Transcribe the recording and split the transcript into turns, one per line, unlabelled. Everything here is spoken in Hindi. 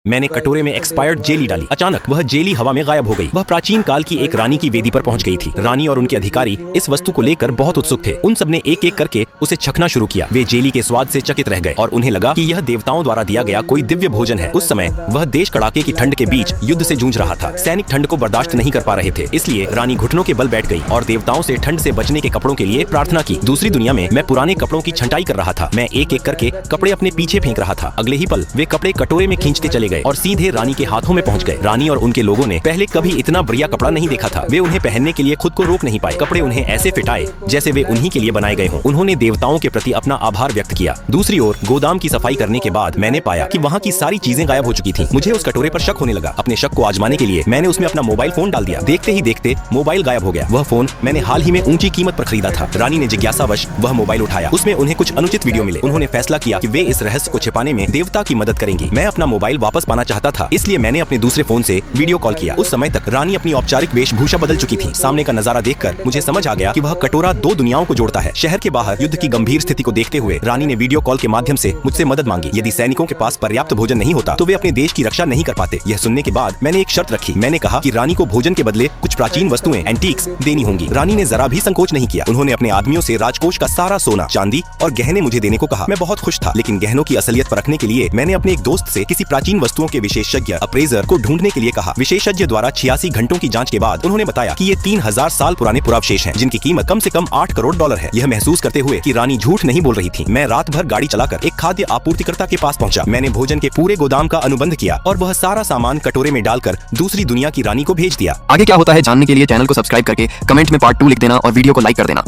मैंने कटोरे में एक्सपायर्ड जेली डाली। अचानक वह जेली हवा में गायब हो गई। वह प्राचीन काल की एक रानी की वेदी पर पहुंच गई थी। रानी और उनके अधिकारी इस वस्तु को लेकर बहुत उत्सुक थे। उन सबने एक एक करके उसे चखना शुरू किया। वे जेली के स्वाद से चकित रह गए और उन्हें लगा कि यह देवताओं द्वारा दिया गया कोई दिव्य भोजन है। उस समय वह देश कड़ाके की ठंड के बीच युद्ध से जूझ रहा था। सैनिक ठंड को बर्दाश्त नहीं कर पा रहे थे, इसलिए रानी घुटनों के बल बैठ गई और देवताओं से ठंड से बचने के कपड़ों के लिए प्रार्थना की। दूसरी दुनिया में मैं पुराने कपड़ों की छंटाई कर रहा था। मैं एक एक करके कपड़े अपने पीछे फेंक रहा था। अगले ही पल वे कपड़े कटोरे में खींचते चले गए और सीधे रानी के हाथों में पहुंच गए। रानी और उनके लोगों ने पहले कभी इतना बढ़िया कपड़ा नहीं देखा था। वे उन्हें पहनने के लिए खुद को रोक नहीं पाए। कपड़े उन्हें ऐसे फिटाए जैसे वे उन्हीं के लिए बनाए गए हों। उन्होंने देवताओं के प्रति अपना आभार व्यक्त किया। दूसरी ओर गोदाम की सफाई करने के बाद मैंने पाया कि वहाँ की सारी चीजें गायब हो चुकी थीं। मुझे उस कटोरे पर शक होने लगा। अपने शक को आजमाने के लिए मैंने उसमें अपना मोबाइल फोन डाल दिया। देखते ही देखते मोबाइल गायब हो गया। वह फोन मैंने हाल ही में ऊंची कीमत पर खरीदा था। रानी ने जिज्ञासावश वह मोबाइल उठाया। उसमें उन्हें कुछ अनुचित वीडियो मिले। उन्होंने फैसला किया कि वे इस रहस्य को छिपाने में देवता की मदद करेंगी। मैं अपना मोबाइल वापस पाना चाहता था, इसलिए मैंने अपने दूसरे फोन से वीडियो कॉल किया। उस समय तक रानी अपनी औपचारिक वेशभूषा बदल चुकी थी। सामने का नजारा देखकर मुझे समझ आ गया कि वह कटोरा दो दुनियाओं को जोड़ता है। शहर के बाहर युद्ध की गंभीर स्थिति को देखते हुए रानी ने वीडियो कॉल के माध्यम से मुझसे मदद मांगी। यदि सैनिकों के पास पर्याप्त भोजन नहीं होता तो वे अपने देश की रक्षा नहीं कर पाते। यह सुनने के बाद मैंने एक शर्त रखी। मैंने कहा कि रानी को भोजन के बदले कुछ प्राचीन वस्तुएं, एंटीक्स देनी होंगी। रानी ने जरा भी संकोच नहीं किया। उन्होंने अपने आदमियों से राजकोष का सारा सोना, चांदी और गहने मुझे देने को कहा। मैं बहुत खुश था, लेकिन गहनों की असलियत परखने के लिए मैंने अपने एक दोस्त से किसी प्राचीन वस्तुओं के विशेषज्ञ अप्रेजर को ढूंढने के लिए कहा। विशेषज्ञ द्वारा 86 घंटों की जांच के बाद उन्होंने बताया कि ये 3000 साल पुराने पुरावशेष हैं, जिनकी कीमत कम से कम 8 करोड़ डॉलर है। यह महसूस करते हुए कि रानी झूठ नहीं बोल रही थी, मैं रात भर गाड़ी चलाकर एक खाद्य आपूर्तिकर्ता के पास पहुंचा। मैंने भोजन के पूरे गोदाम का अनुबंध किया और वह सारा सामान कटोरे में डालकर दूसरी दुनिया की रानी को भेज दिया।
आगे क्या होता है जानने के लिए चैनल को सब्सक्राइब करके कमेंट में पार्ट 2 लिख देना और वीडियो को लाइक कर देना।